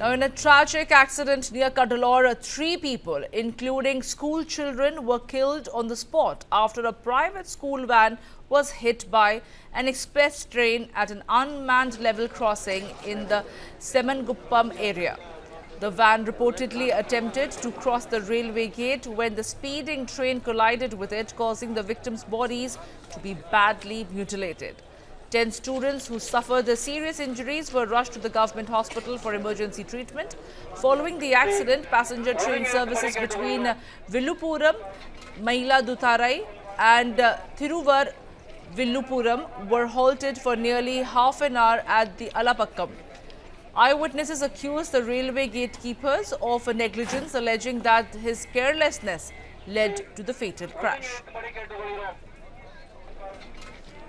Now, in a tragic accident near Cuddalore, 3 people, including school children, were killed on the spot after a private school van was hit by an express train at an unmanned level crossing in the Semmanguppam area. The van reportedly attempted to cross the railway gate when the speeding train collided with it, causing the victims' bodies to be badly mutilated. 10 students who suffered serious injuries were rushed to the government hospital for emergency treatment. Following the accident, passenger train services between villupuram-mayiladuthurai and villupuram were halted for nearly half an hour at the Alapakkam. Eyewitnesses accused the railway gatekeepers of negligence, alleging that his carelessness led to the fatal crash.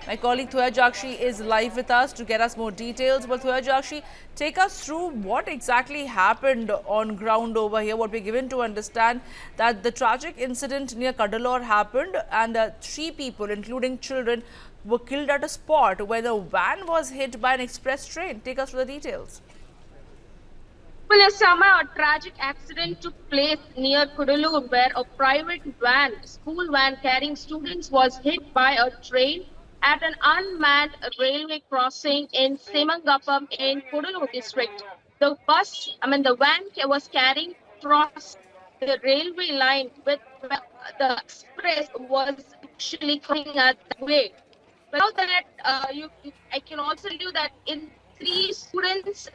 My colleague Thoya Jakshi is live with us to get us more details. But Thoya Jakshi, take us through what exactly happened on ground over here. What we're given to understand that the tragic incident near Cuddalore happened and 3 people, including children, were killed at a spot where the van was hit by an express train. Take us through the details. Well, yes, Sama, a tragic accident took place near Cuddalore where a private van, school van carrying students, was hit by a train at an unmanned railway crossing in Semmanguppam in Cuddalore district. The van was carrying across the railway line with the express was actually coming at the way. But now that I can also tell you that in 3 students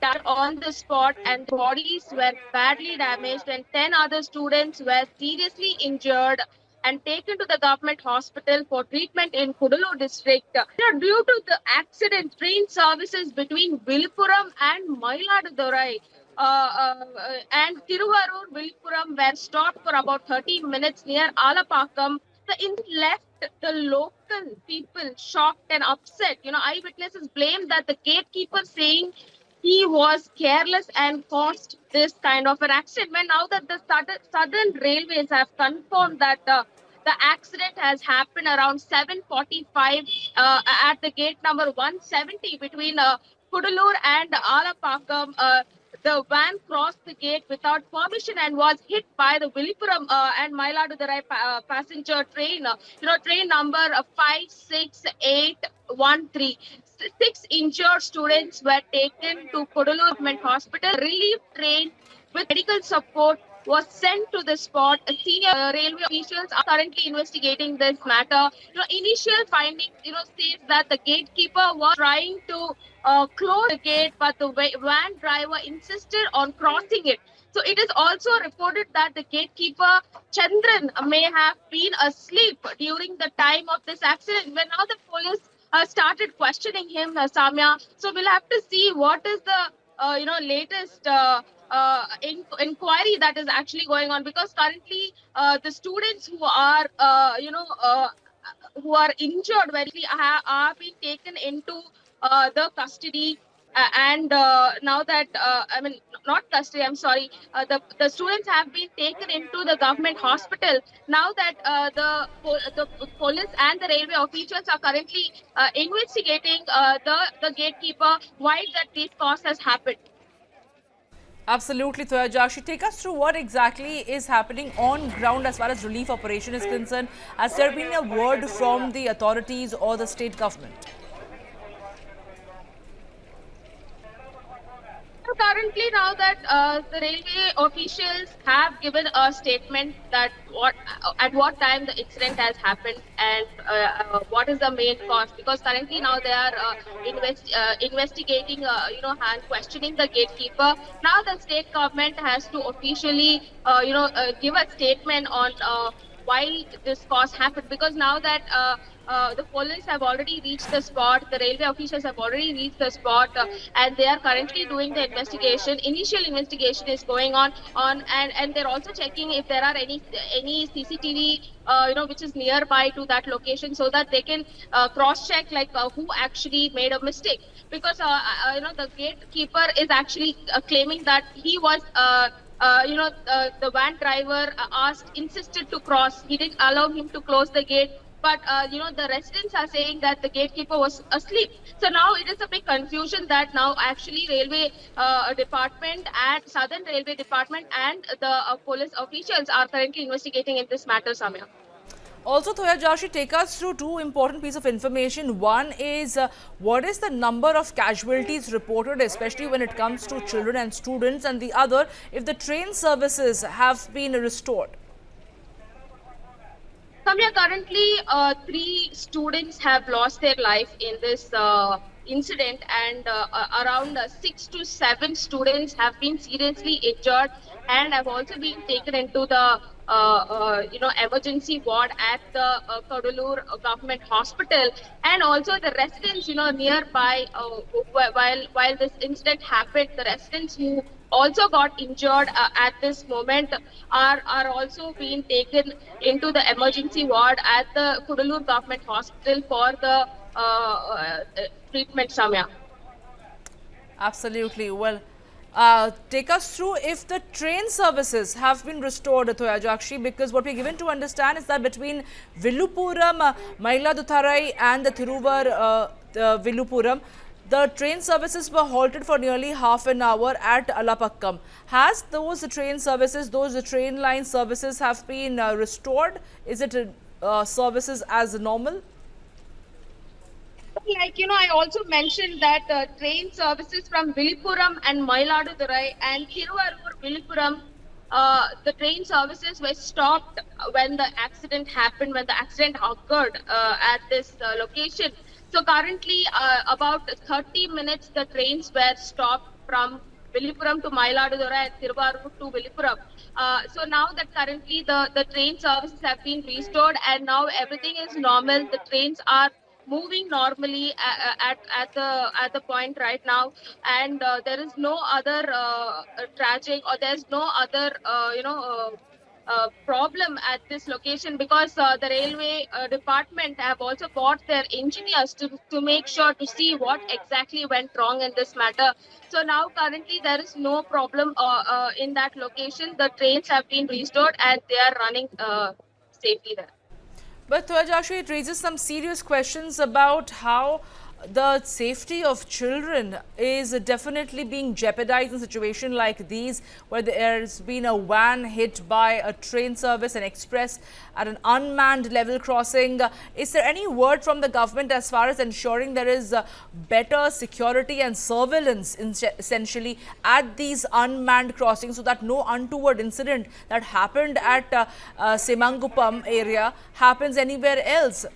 died on the spot and the bodies were badly damaged, and 10 other students were seriously injured and taken to the government hospital for treatment in Cuddalore district. Due to the accident, train services between Villupuram and Mayiladuthurai and Tiruvarur Villupuram were stopped for about 30 minutes near Alapakkam. The incident left the local people shocked and upset. Eyewitnesses blamed that the gatekeeper, saying he was careless and caused this kind of an accident. When now that the Southern Railways have confirmed that the accident has happened around 7:45 at the gate number 170 between Cuddalore and Alapakkam. The van crossed the gate without permission and was hit by the Villupuram and Mayiladuthurai passenger train. Train number 56813. 6 injured students were taken to Cuddalore Government Hospital. Relief train with medical support was sent to the spot. Senior railway officials are currently investigating this matter. Initial findings, states that the gatekeeper was trying to close the gate, but the van driver insisted on crossing it. So it is also reported that the gatekeeper, Chandran, may have been asleep during the time of this accident. When now the police started questioning him, Samya. So we'll have to see what is the latest inquiry that is actually going on, because currently the students who are injured are being taken into the custody. And now that not custody, I'm sorry, the students have been taken into the government hospital. Now that the police and the railway officials are currently investigating the gatekeeper, why that this cause has happened. Absolutely, Thoya Jakshi. Take us through what exactly is happening on ground as far as relief operation is concerned. Has there been a word from the authorities or the state government? Currently, now that the railway officials have given a statement that at what time the incident has happened and what is the main cause, because currently now they are investigating, and questioning the gatekeeper. Now the state government has to officially, give a statement on why this cause happened, because now that the police have already reached the spot, the railway officials have already reached the spot, and they are currently doing the investigation. Initial investigation is going on, and they're also checking if there are any CCTV, which is nearby to that location, so that they can cross-check who actually made a mistake. Because the gatekeeper is actually claiming that he was. The van driver insisted to cross. He didn't allow him to close the gate. but the residents are saying that the gatekeeper was asleep. So now it is a big confusion that now actually railway department and Southern Railway Department and the police officials are currently investigating in this matter, Samya. Also, Thoya Joshi, take us through two important pieces of information. One is what is the number of casualties reported, especially when it comes to children and students, and the other, if the train services have been restored. Samya, currently, three students have lost their life in this incident, and around 6 to 7 students have been seriously injured and have also been taken into the emergency ward at the Cuddalore government hospital. And also the residents nearby, while this incident happened, the residents who also got injured at this moment are also being taken into the emergency ward at the Cuddalore government hospital for the treatment, Samya. Absolutely. Well, take us through if the train services have been restored, Thoya Jakshi, because what we're given to understand is that between villupuram-mayiladuthurai and the Villupuram, the train services were halted for nearly half an hour at Alapakkam. Has those train services, those train line services have been restored? Is it services as normal? Like, I also mentioned that train services from Villupuram and Mayiladuthurai and Thiruvarur Villupuram, the train services were stopped when the accident happened, when the accident occurred at this location. So currently, about 30 minutes, the trains were stopped from Villupuram to Mayiladuthurai and Thiruvarur to Villupuram. So now that currently the train services have been restored and now everything is normal, the trains are moving normally at the point right now, and there is no other tragic, or there's no other problem at this location, because the railway department have also brought their engineers to make sure to see what exactly went wrong in this matter. So now currently there is no problem in that location. The trains have been restored and they are running safely there. But Thoya, it raises some serious questions about how the safety of children is definitely being jeopardized in a situation like these, where there's been a van hit by a train service, an express at an unmanned level crossing. Is there any word from the government as far as ensuring there is better security and surveillance essentially at these unmanned crossings, so that no untoward incident that happened at Semmanguppam area happens anywhere else?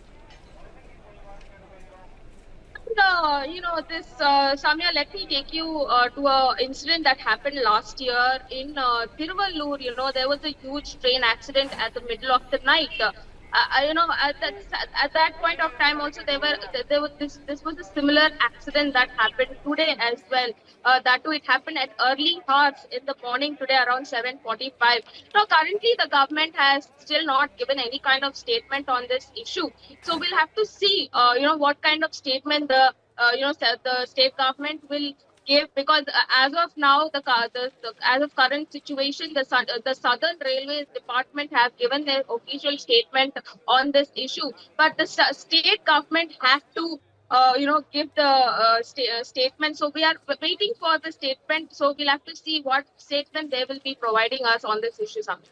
This, Samya, let me take you to a incident that happened last year in Tiruvallur. There was a huge train accident at the middle of the night. At that point of time, also there was this was a similar accident that happened today as well. That too, it happened at early hours in the morning today, around 7:45. Now, currently, the government has still not given any kind of statement on this issue. So we'll have to see, what kind of statement the state government will give, because as of now, as of current situation, the Southern Railways Department have given their official statement on this issue, but the state government has to give the statement. So we are waiting for the statement. So we'll have to see what statement they will be providing us on this issue. Samir.